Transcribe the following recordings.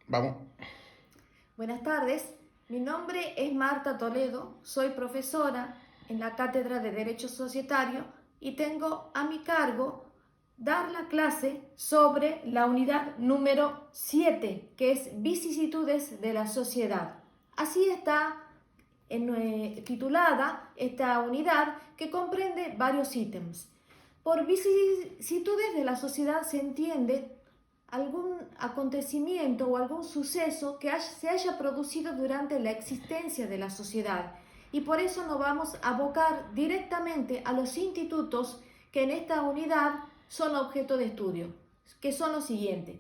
Vamos. Buenas tardes, mi nombre es Marta Toledo, soy profesora en la Cátedra de Derecho Societario y tengo a mi cargo dar la clase sobre la unidad número 7, que es Vicisitudes de la Sociedad. Así está titulada esta unidad, que comprende varios ítems. Por vicisitudes de la sociedad se entiende algún acontecimiento o algún suceso que se haya producido durante la existencia de la sociedad, y por eso nos vamos a abocar directamente a los institutos que en esta unidad son objeto de estudio, que son los siguientes: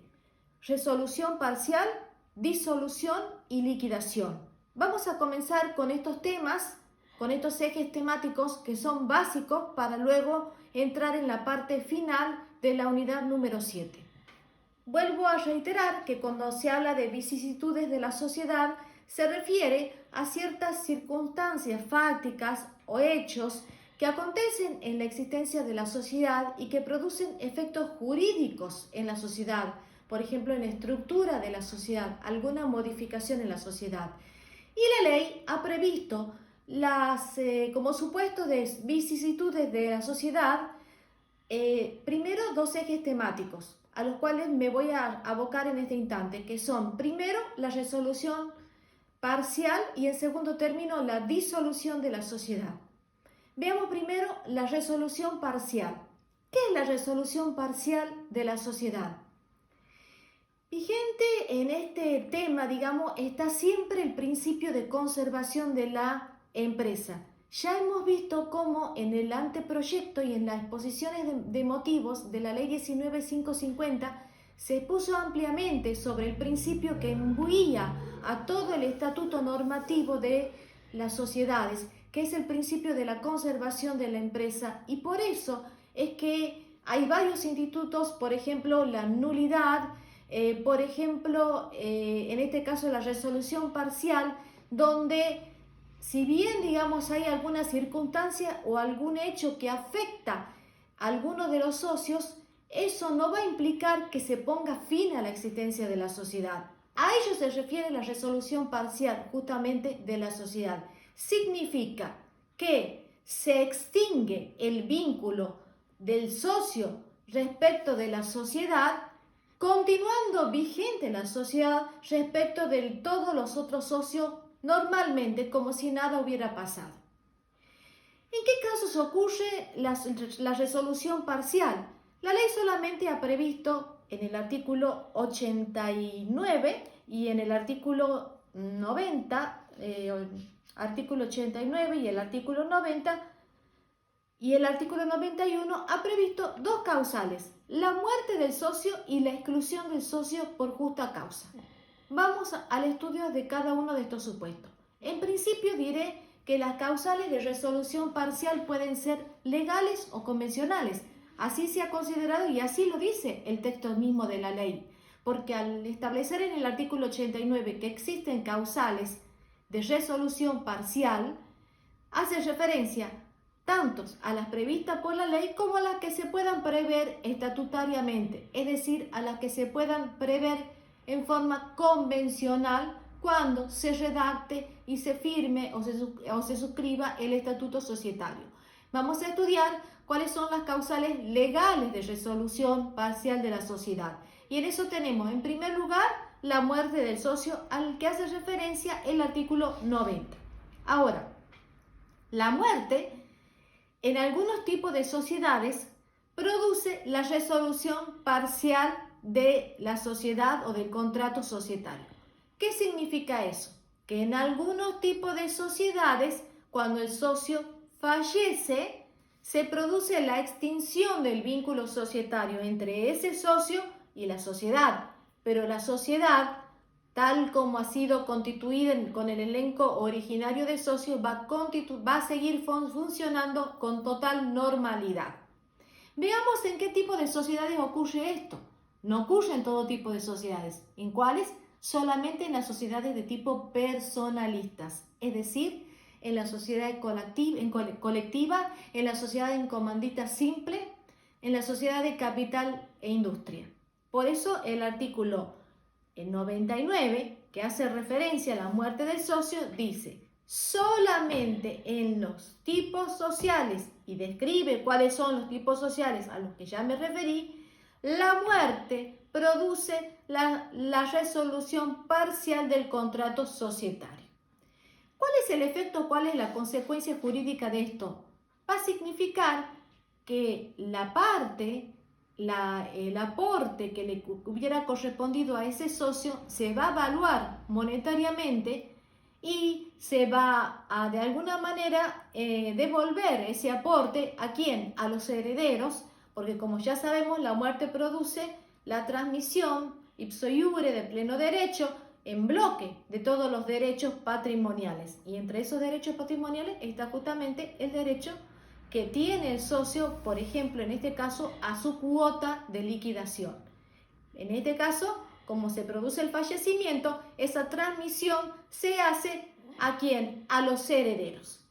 resolución parcial, disolución y liquidación. Vamos a comenzar con estos temas, con estos ejes temáticos que son básicos para luego entrar en la parte final de la unidad número 7. Vuelvo a reiterar que cuando se habla de vicisitudes de la sociedad, se refiere a ciertas circunstancias fácticas o hechos que acontecen en la existencia de la sociedad y que producen efectos jurídicos en la sociedad, por ejemplo, en la estructura de la sociedad, alguna modificación en la sociedad. Y la ley ha previsto como supuesto de vicisitudes de la sociedad, primero, dos ejes temáticos a los cuales me voy a abocar en este instante, que son, primero, la resolución parcial y, en segundo término, la disolución de la sociedad. Veamos primero la resolución parcial. ¿Qué es la resolución parcial de la sociedad? Vigente en este tema, digamos, está siempre el principio de conservación de la empresa. Ya hemos visto cómo en el anteproyecto y en las exposiciones de motivos de la Ley 19.550 se expuso ampliamente sobre el principio que imbuía a todo el estatuto normativo de las sociedades, que es el principio de la conservación de la empresa, y por eso es que hay varios institutos, por ejemplo, la nulidad, por ejemplo, en este caso la resolución parcial, donde si bien, digamos, hay alguna circunstancia o algún hecho que afecta a alguno de los socios, eso no va a implicar que se ponga fin a la existencia de la sociedad. A ello se refiere la resolución parcial justamente de la sociedad. Significa que se extingue el vínculo del socio respecto de la sociedad, continuando vigente la sociedad respecto de todos los otros socios, normalmente como si nada hubiera pasado. ¿En qué casos ocurre la resolución parcial? La ley solamente ha previsto en el artículo 89 y en el artículo 90, artículo 89 y el artículo 90 y el artículo 91 ha previsto dos causales: la muerte del socio y la exclusión del socio por justa causa. Vamos al estudio de cada uno de estos supuestos. En principio diré que las causales de resolución parcial pueden ser legales o convencionales. Así se ha considerado y así lo dice el texto mismo de la ley, porque al establecer en el artículo 89 que existen causales de resolución parcial, hace referencia tanto a las previstas por la ley como a las que se puedan prever estatutariamente, es decir, a las que se puedan prever en forma convencional cuando se redacte y se firme o se suscriba el estatuto societario. Vamos a estudiar cuáles son las causales legales de resolución parcial de la sociedad. Y en eso tenemos, en primer lugar, la muerte del socio, al que hace referencia el artículo 90. Ahora, la muerte en algunos tipos de sociedades produce la resolución parcial de la sociedad o del contrato societario. ¿Qué significa eso? Que en algunos tipos de sociedades, cuando el socio fallece, se produce la extinción del vínculo societario entre ese socio y la sociedad, pero la sociedad, tal como ha sido constituida con el elenco originario de socios, va a seguir funcionando con total normalidad. Veamos en qué tipo de sociedades ocurre esto. No ocurre en todo tipo de sociedades. ¿En cuáles? Solamente en las sociedades de tipo personalistas, es decir, en la sociedad colectiva, en la sociedad en comandita simple, en la sociedad de capital e industria. Por eso el artículo el 99, que hace referencia a la muerte del socio, dice: solamente en los tipos sociales, y describe cuáles son los tipos sociales a los que ya me referí, la muerte produce la resolución parcial del contrato societario. ¿Cuál es el efecto, cuál es la consecuencia jurídica de esto? Va a significar que la parte, el aporte que le hubiera correspondido a ese socio se va a evaluar monetariamente y se va a de alguna manera devolver ese aporte ¿a quién? A los herederos, porque como ya sabemos, la muerte produce la transmisión ipso iure de pleno derecho en bloque de todos los derechos patrimoniales, y entre esos derechos patrimoniales está justamente el derecho que tiene el socio, por ejemplo, en este caso, a su cuota de liquidación. En este caso, como se produce el fallecimiento, esa transmisión se hace ¿a quién? A los herederos.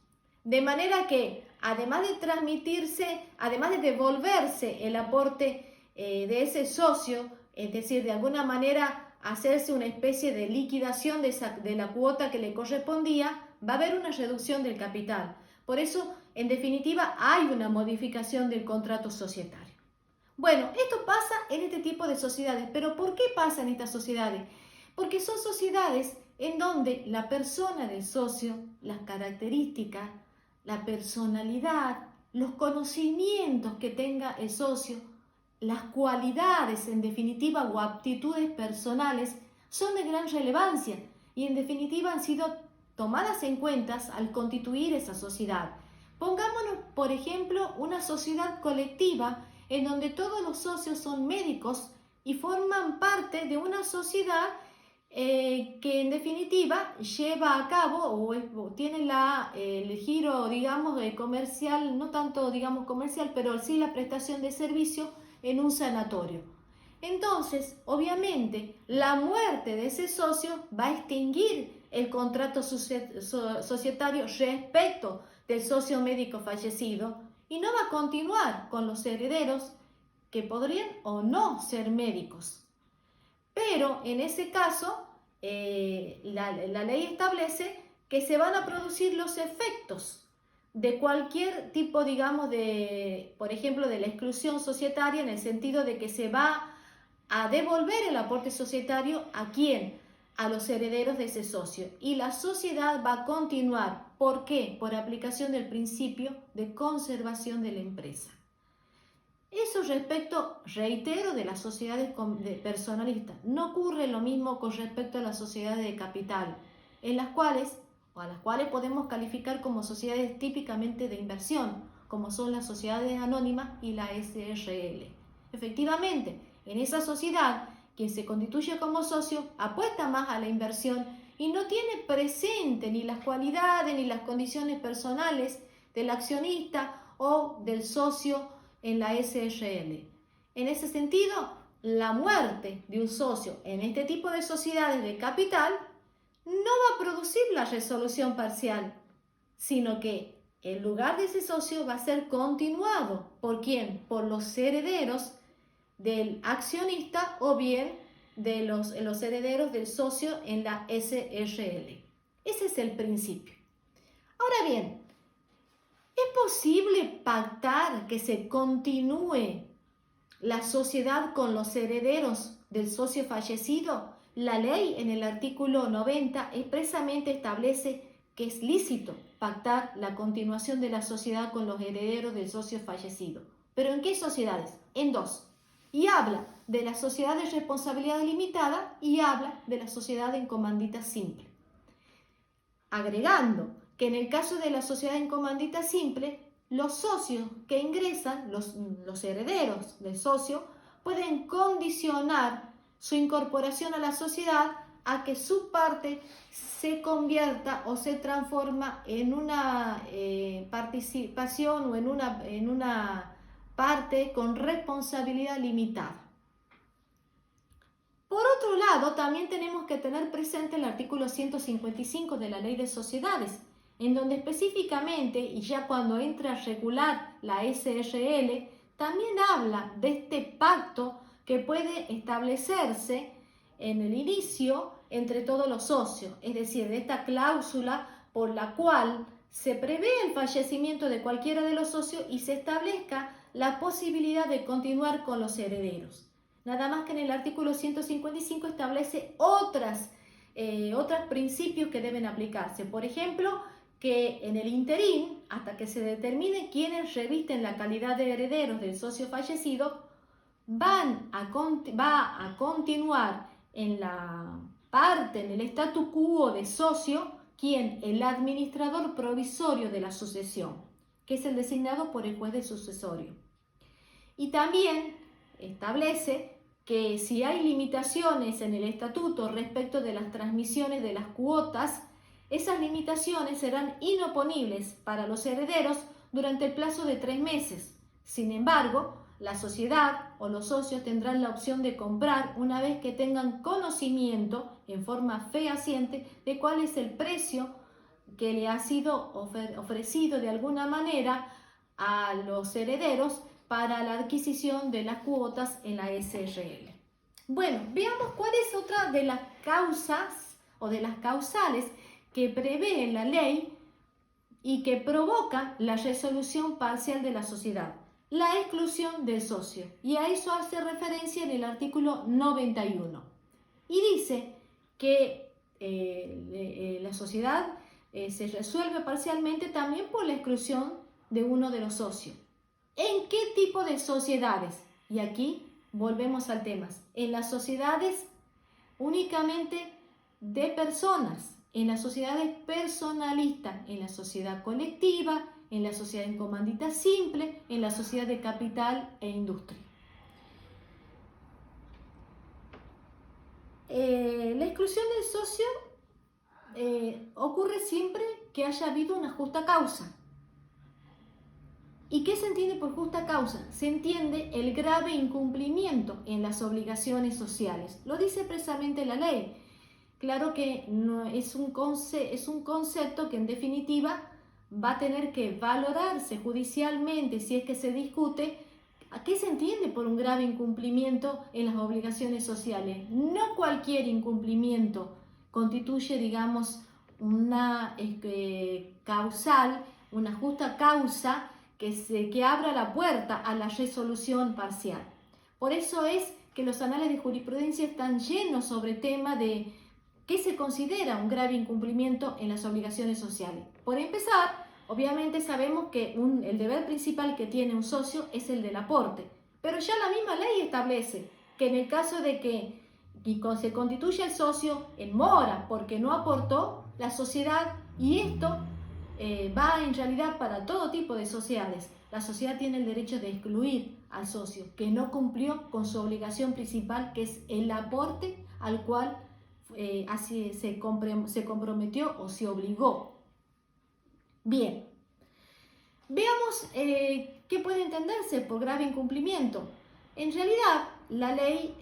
De manera que, además de transmitirse, además de devolverse el aporte de ese socio, es decir, de alguna manera hacerse una especie de liquidación de la cuota que le correspondía, va a haber una reducción del capital. Por eso, en definitiva, hay una modificación del contrato societario. Bueno, esto pasa en este tipo de sociedades, pero ¿por qué pasa en estas sociedades? Porque son sociedades en donde la persona del socio, las características, la personalidad, los conocimientos que tenga el socio, las cualidades en definitiva o aptitudes personales son de gran relevancia y en definitiva han sido tomadas en cuenta al constituir esa sociedad. Pongámonos, por ejemplo, una sociedad colectiva en donde todos los socios son médicos y forman parte de una sociedad que en definitiva lleva a cabo o tiene el giro, digamos, comercial, no tanto, digamos, comercial, pero sí la prestación de servicio en un sanatorio. Entonces, obviamente, la muerte de ese socio va a extinguir el contrato societario respecto del socio médico fallecido y no va a continuar con los herederos que podrían o no ser médicos. Pero en ese caso, la ley establece que se van a producir los efectos de cualquier tipo, digamos, por ejemplo, de la exclusión societaria, en el sentido de que se va a devolver el aporte societario ¿a quién? A los herederos de ese socio. Y la sociedad va a continuar. ¿Por qué? Por aplicación del principio de conservación de la empresa. Eso respecto, reitero, de las sociedades personalistas. No ocurre lo mismo con respecto a las sociedades de capital, en las cuales podemos calificar como sociedades típicamente de inversión, como son las sociedades anónimas y la SRL. Efectivamente, en esa sociedad, quien se constituye como socio apuesta más a la inversión y no tiene presente ni las cualidades ni las condiciones personales del accionista o del socio en la SRL. En ese sentido, la muerte de un socio en este tipo de sociedades de capital no va a producir la resolución parcial, sino que el lugar de ese socio va a ser continuado. ¿Por quién? Por los herederos del accionista o bien de los herederos del socio en la SRL. Ese es el principio. Ahora bien, ¿es posible pactar que se continúe la sociedad con los herederos del socio fallecido? La ley en el artículo 90 expresamente establece que es lícito pactar la continuación de la sociedad con los herederos del socio fallecido. ¿Pero en qué sociedades? En dos. Y habla de la sociedad de responsabilidad limitada y habla de la sociedad en comandita simple. Agregando que en el caso de la sociedad en comandita simple, los socios que ingresan, los herederos del socio, pueden condicionar su incorporación a la sociedad a que su parte se convierta o se transforma en una participación o en una parte con responsabilidad limitada. Por otro lado, también tenemos que tener presente el artículo 155 de la Ley de Sociedades, en donde específicamente, y ya cuando entra a regular la SRL, también habla de este pacto que puede establecerse en el inicio entre todos los socios, es decir, de esta cláusula por la cual se prevé el fallecimiento de cualquiera de los socios y se establezca la posibilidad de continuar con los herederos. Nada más que en el artículo 155 establece otros principios que deben aplicarse. Por ejemplo, que en el interín, hasta que se determine quiénes revisten la calidad de herederos del socio fallecido, va a continuar en la parte, en el statu quo de socio, el administrador provisorio de la sucesión, que es el designado por el juez de sucesorio. Y también establece que si hay limitaciones en el estatuto respecto de las transmisiones de las cuotas, esas limitaciones serán inoponibles para los herederos durante el plazo de 3 meses. Sin embargo, la sociedad o los socios tendrán la opción de comprar una vez que tengan conocimiento en forma fehaciente de cuál es el precio que le ha sido ofrecido de alguna manera a los herederos para la adquisición de las cuotas en la SRL. Bueno, veamos cuál es otra de las causas o de las causales que prevé la ley y que provoca la resolución parcial de la sociedad: la exclusión del socio. Y a eso hace referencia en el artículo 91. Y dice que la sociedad se resuelve parcialmente también por la exclusión de uno de los socios. ¿En qué tipo de sociedades? Y aquí volvemos al tema. En las sociedades únicamente de personas, en las sociedades personalistas, en la sociedad colectiva, en la sociedad en comandita simple, en la sociedad de capital e industria. La exclusión del socio ocurre siempre que haya habido una justa causa. ¿Y qué se entiende por justa causa? Se entiende el grave incumplimiento en las obligaciones sociales. Lo dice expresamente la ley. Claro que no, es un concepto que en definitiva va a tener que valorarse judicialmente si es que se discute a qué se entiende por un grave incumplimiento en las obligaciones sociales. No cualquier incumplimiento constituye, digamos, una causal, una justa causa que abra la puerta a la resolución parcial. Por eso es que los anales de jurisprudencia están llenos sobre el tema de qué se considera un grave incumplimiento en las obligaciones sociales. Por empezar, obviamente sabemos que el deber principal que tiene un socio es el del aporte, pero ya la misma ley establece que en el caso de que se constituya el socio en mora porque no aportó, la sociedad, y esto va en realidad para todo tipo de sociedades, la sociedad tiene el derecho de excluir al socio que no cumplió con su obligación principal, que es el aporte al cual así se comprometió o se obligó. Bien, veamos qué puede entenderse por grave incumplimiento. En realidad, la ley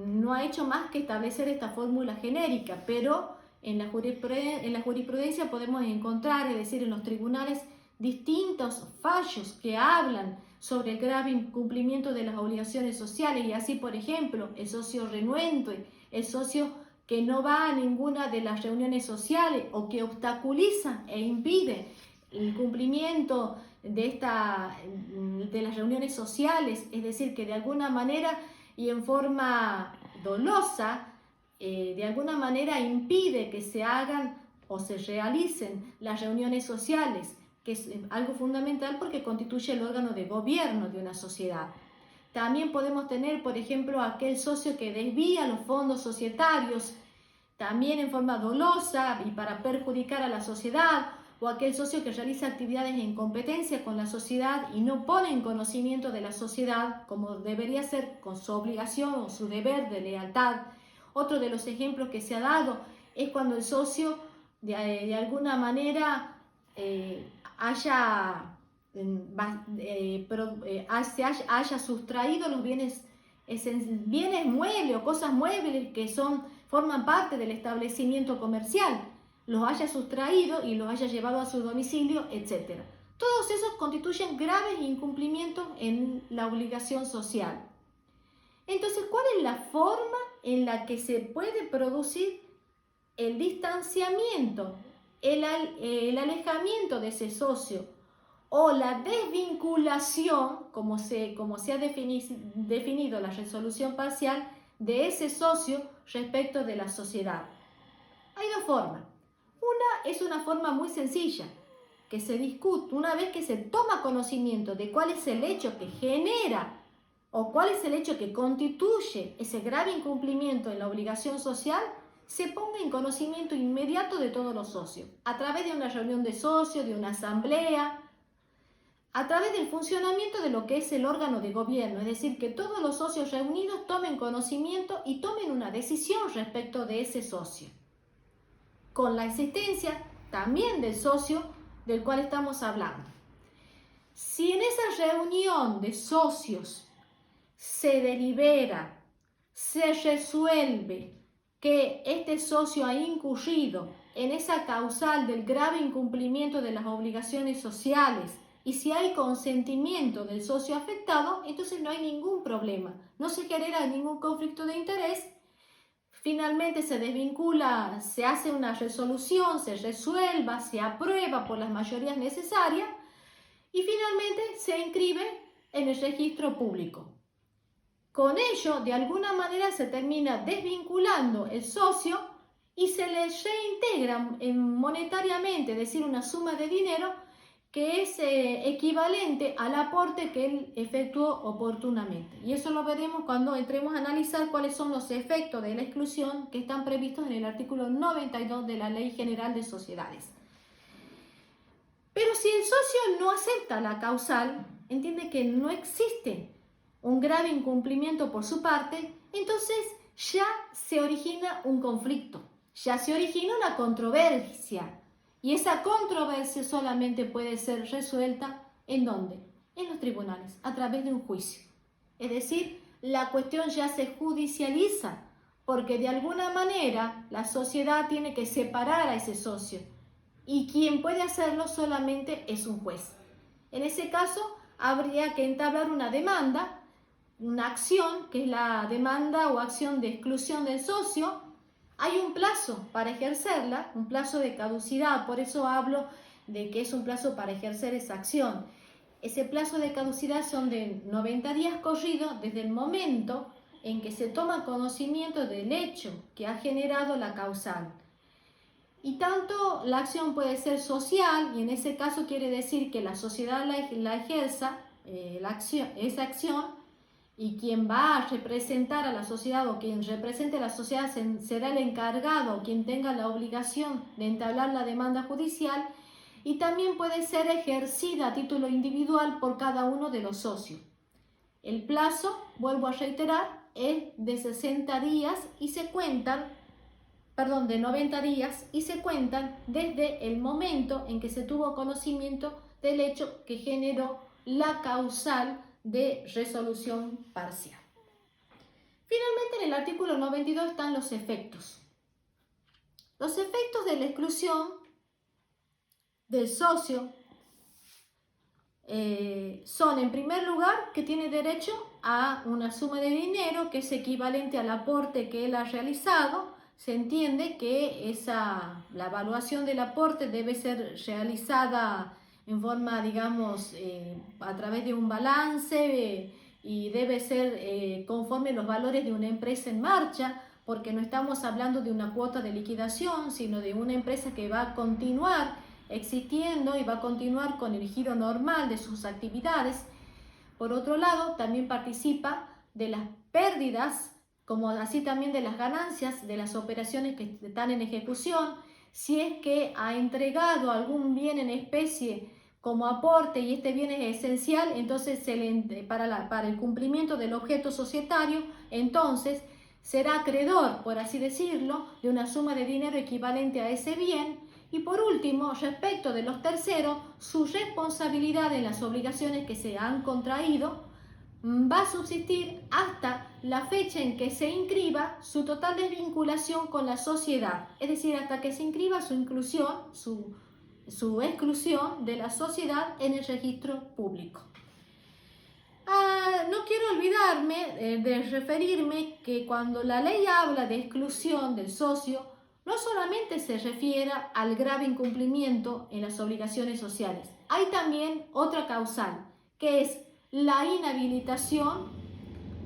no ha hecho más que establecer esta fórmula genérica, pero en la jurisprudencia podemos encontrar, es decir, en los tribunales, distintos fallos que hablan sobre el grave incumplimiento de las obligaciones sociales. Y así, por ejemplo, el socio renuente, el socio que no va a ninguna de las reuniones sociales o que obstaculiza e impide el cumplimiento de las reuniones sociales, es decir, que de alguna manera y en forma dolosa, de alguna manera impide que se hagan o se realicen las reuniones sociales, que es algo fundamental porque constituye el órgano de gobierno de una sociedad. También podemos tener, por ejemplo, aquel socio que desvía los fondos societarios, también en forma dolosa y para perjudicar a la sociedad, o aquel socio que realiza actividades en competencia con la sociedad y no pone en conocimiento de la sociedad como debería ser con su obligación o su deber de lealtad. Otro de los ejemplos que se ha dado es cuando el socio de alguna manera haya sustraído los bienes muebles o cosas muebles que forman parte del establecimiento comercial, los haya sustraído y los haya llevado a su domicilio, etc. Todos esos constituyen graves incumplimientos en la obligación social. Entonces, ¿cuál es la forma en la que se puede producir el distanciamiento, el alejamiento de ese socio o la desvinculación, como se ha definido la resolución parcial, de ese socio respecto de la sociedad. Hay dos formas. Una es una forma muy sencilla, que se discute una vez que se toma conocimiento de cuál es el hecho que genera o cuál es el hecho que constituye ese grave incumplimiento en la obligación social, se ponga en conocimiento inmediato de todos los socios, a través de una reunión de socios, de una asamblea, a través del funcionamiento de lo que es el órgano de gobierno, es decir, que todos los socios reunidos tomen conocimiento y tomen una decisión respecto de ese socio, con la existencia también del socio del cual estamos hablando. Si en esa reunión de socios se delibera, se resuelve que este socio ha incurrido en esa causal del grave incumplimiento de las obligaciones sociales y si hay consentimiento del socio afectado, entonces no hay ningún problema, no se genera ningún conflicto de interés. Finalmente se desvincula, se hace una resolución, se resuelva, se aprueba por las mayorías necesarias y finalmente se inscribe en el registro público. Con ello, de alguna manera, se termina desvinculando el socio y se le reintegra monetariamente, es decir, una suma de dinero que es equivalente al aporte que él efectuó oportunamente. Y eso lo veremos cuando entremos a analizar cuáles son los efectos de la exclusión que están previstos en el artículo 92 de la Ley General de Sociedades. Pero si el socio no acepta la causal, entiende que no existe un grave incumplimiento por su parte, entonces ya se origina un conflicto, ya se origina una controversia. Y esa controversia solamente puede ser resuelta ¿en dónde? En los tribunales, a través de un juicio. Es decir, la cuestión ya se judicializa, porque de alguna manera la sociedad tiene que separar a ese socio. Y quien puede hacerlo solamente es un juez. En ese caso, habría que entablar una demanda, una acción, que es la demanda o acción de exclusión del socio. Hay un plazo para ejercerla, un plazo de caducidad, por eso hablo de que es un plazo para ejercer esa acción. Ese plazo de caducidad son de 90 días corridos desde el momento en que se toma conocimiento del hecho que ha generado la causal. Y tanto la acción puede ser social, y en ese caso quiere decir que la sociedad la ejerza, esa acción, y quien va a representar a la sociedad o quien represente a la sociedad será el encargado, quien tenga la obligación de entablar la demanda judicial, y también puede ser ejercida a título individual por cada uno de los socios. El plazo, vuelvo a reiterar, es de 60 días y se cuentan, de 90 días y se cuentan desde el momento en que se tuvo conocimiento del hecho que generó la causal de resolución parcial. Finalmente, en el artículo 92 están los efectos. Los efectos de la exclusión del socio son, en primer lugar, que tiene derecho a una suma de dinero que es equivalente al aporte que él ha realizado. Se entiende que la evaluación del aporte debe ser realizada en forma, digamos, a través de un balance y debe ser conforme los valores de una empresa en marcha, porque no estamos hablando de una cuota de liquidación, sino de una empresa que va a continuar existiendo y va a continuar con el giro normal de sus actividades. Por otro lado, también participa de las pérdidas, como así también de las ganancias de las operaciones que están en ejecución. Si es que ha entregado algún bien en especie como aporte y este bien es esencial, entonces para el cumplimiento del objeto societario, entonces será acreedor, por así decirlo, de una suma de dinero equivalente a ese bien. Y por último, respecto de los terceros, su responsabilidad en las obligaciones que se han contraído va a subsistir hasta la fecha en que se inscriba su total desvinculación con la sociedad, es decir, hasta que se inscriba su exclusión de la sociedad en el registro público. No quiero olvidarme de referirme que cuando la ley habla de exclusión del socio, no solamente se refiere al grave incumplimiento en las obligaciones sociales. Hay también otra causal, que es la inhabilitación,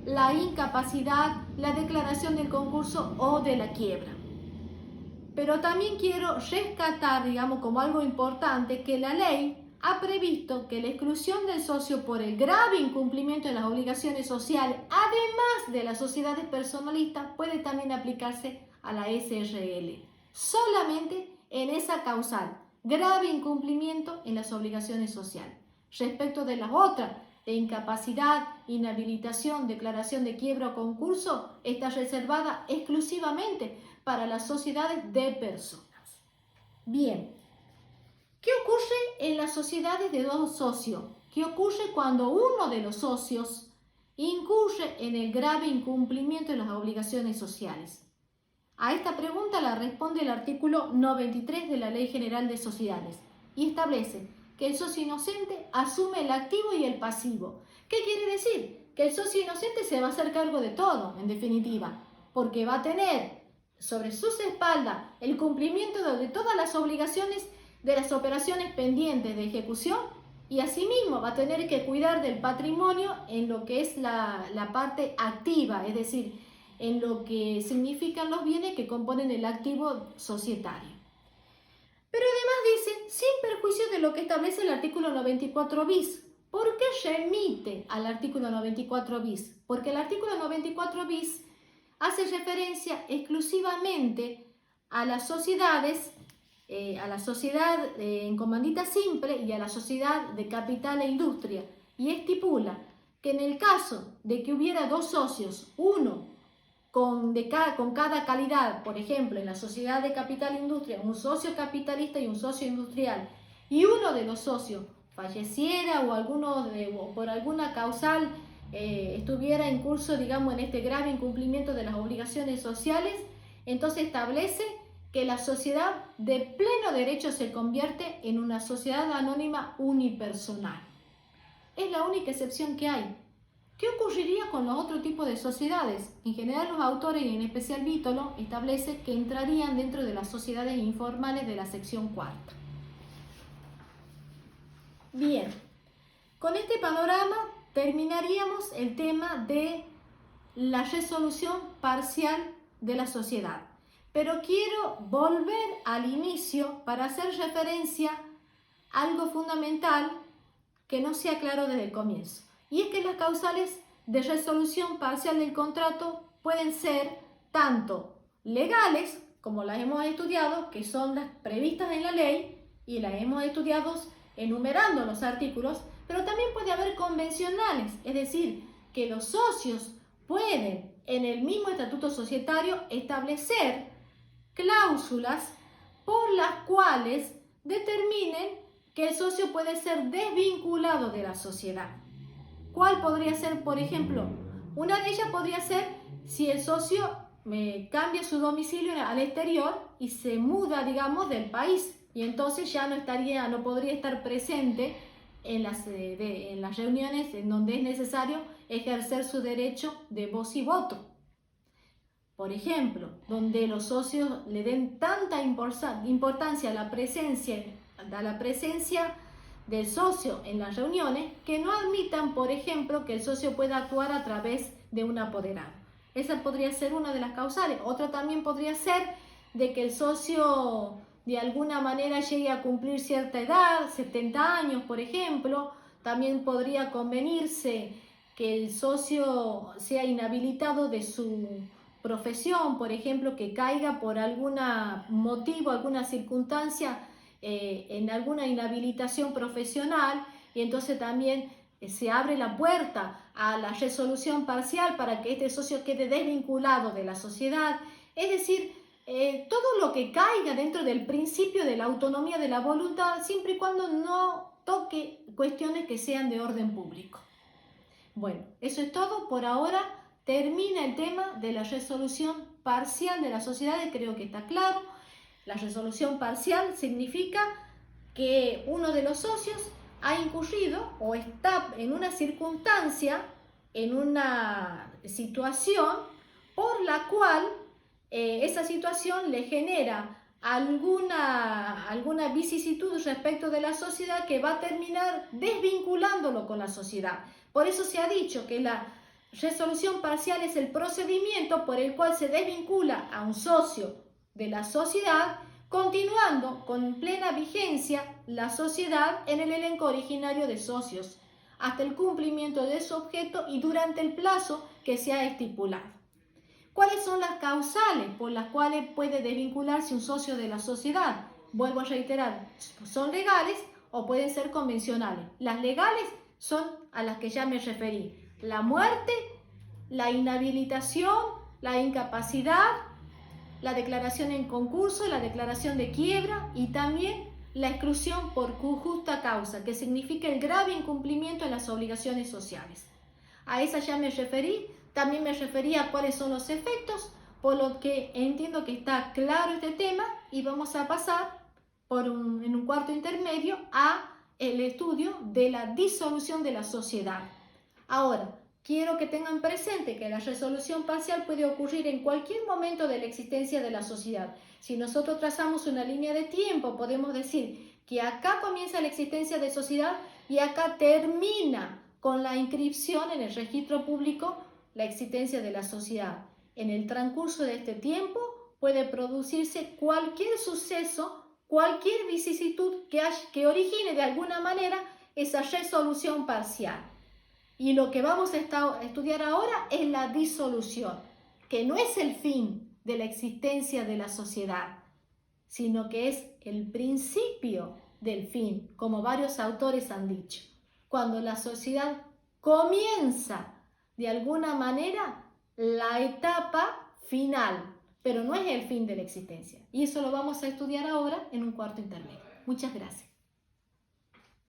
la incapacidad, la declaración del concurso o de la quiebra. Pero también quiero rescatar, digamos, como algo importante, que la ley ha previsto que la exclusión del socio por el grave incumplimiento de las obligaciones sociales, además de las sociedades personalistas, puede también aplicarse a la SRL. Solamente en esa causal, grave incumplimiento en las obligaciones sociales. Respecto de las otras, de incapacidad, inhabilitación, declaración de quiebra o concurso, está reservada exclusivamente para las sociedades de personas. Bien, ¿qué ocurre en las sociedades de dos socios? ¿Qué ocurre cuando uno de los socios incurre en el grave incumplimiento de las obligaciones sociales? A esta pregunta la responde el artículo 93 de la Ley General de Sociedades y establece que el socio inocente asume el activo y el pasivo. ¿Qué quiere decir? Que el socio inocente se va a hacer cargo de todo, en definitiva, porque va a tener sobre sus espaldas el cumplimiento de todas las obligaciones de las operaciones pendientes de ejecución y asimismo va a tener que cuidar del patrimonio en lo que es la parte activa, es decir, en lo que significan los bienes que componen el activo societario. Pero además dice, sin perjuicio de lo que establece el artículo 94 bis. ¿Por qué remite al artículo 94 bis? Porque el artículo 94 bis hace referencia exclusivamente a las sociedades, a la sociedad en comandita simple y a la sociedad de capital e industria, y estipula que en el caso de que hubiera dos socios, uno con cada calidad, por ejemplo, en la sociedad de capital e industria, un socio capitalista y un socio industrial, y uno de los socios falleciera o por alguna causal estuviera en curso, digamos, en este grave incumplimiento de las obligaciones sociales, entonces establece que la sociedad de pleno derecho se convierte en una sociedad anónima unipersonal. Es la única excepción que hay. ¿Qué ocurriría con los otros tipos de sociedades? En general los autores, y en especial Vítolo, establece que entrarían dentro de las sociedades informales de la sección cuarta. Bien, con este panorama terminaríamos el tema de la resolución parcial de la sociedad. Pero quiero volver al inicio para hacer referencia a algo fundamental que no se aclaró desde el comienzo. Y es que las causales de resolución parcial del contrato pueden ser tanto legales, como las hemos estudiado, que son las previstas en la ley, y las hemos estudiado enumerando los artículos, pero también puede haber convencionales, es decir, que los socios pueden en el mismo estatuto societario establecer cláusulas por las cuales determinen que el socio puede ser desvinculado de la sociedad. ¿Cuál podría ser, por ejemplo? Una de ellas podría ser si el socio cambia su domicilio al exterior y se muda, digamos, del país, y entonces ya no podría estar presente en las reuniones en donde es necesario ejercer su derecho de voz y voto. Por ejemplo, donde los socios le den tanta importancia a la presencia del socio en las reuniones que no admitan, por ejemplo, que el socio pueda actuar a través de un apoderado. Esa podría ser una de las causales. Otra también podría ser de que el socio de alguna manera llegue a cumplir cierta edad, 70 años, por ejemplo. También podría convenirse que el socio sea inhabilitado de su profesión, por ejemplo, que caiga por algún motivo, alguna circunstancia en alguna inhabilitación profesional, y entonces también se abre la puerta a la resolución parcial para que este socio quede desvinculado de la sociedad. Es decir, todo lo que caiga dentro del principio de la autonomía de la voluntad, siempre y cuando no toque cuestiones que sean de orden público. Bueno, eso es todo por ahora. Termina el tema de la resolución parcial de las sociedades, creo que está claro. La resolución parcial significa que uno de los socios ha incurrido o está en una circunstancia, en una situación por la cual esa situación le genera alguna vicisitud respecto de la sociedad que va a terminar desvinculándolo con la sociedad. Por eso se ha dicho que la resolución parcial es el procedimiento por el cual se desvincula a un socio de la sociedad, continuando con plena vigencia la sociedad en el elenco originario de socios, hasta el cumplimiento de su objeto y durante el plazo que se ha estipulado. ¿Cuáles son las causales por las cuales puede desvincularse un socio de la sociedad? Vuelvo a reiterar, son legales o pueden ser convencionales. Las legales son a las que ya me referí: la muerte, la inhabilitación, la incapacidad, la declaración en concurso, la declaración de quiebra y también la exclusión por justa causa, que significa el grave incumplimiento de las obligaciones sociales. A esa ya me referí. También me refería a cuáles son los efectos, por lo que entiendo que está claro este tema y vamos a pasar en un cuarto intermedio a el estudio de la disolución de la sociedad. Ahora, quiero que tengan presente que la resolución parcial puede ocurrir en cualquier momento de la existencia de la sociedad. Si nosotros trazamos una línea de tiempo, podemos decir que acá comienza la existencia de sociedad y acá termina con la inscripción en el registro público la existencia de la sociedad. En el transcurso de este tiempo puede producirse cualquier suceso, cualquier vicisitud que origine de alguna manera esa resolución parcial. Y lo que vamos a estudiar ahora es la disolución, que no es el fin de la existencia de la sociedad, sino que es el principio del fin, como varios autores han dicho. Cuando la sociedad comienza de alguna manera la etapa final, pero no es el fin de la existencia. Y eso lo vamos a estudiar ahora en un cuarto intermedio. Muchas gracias.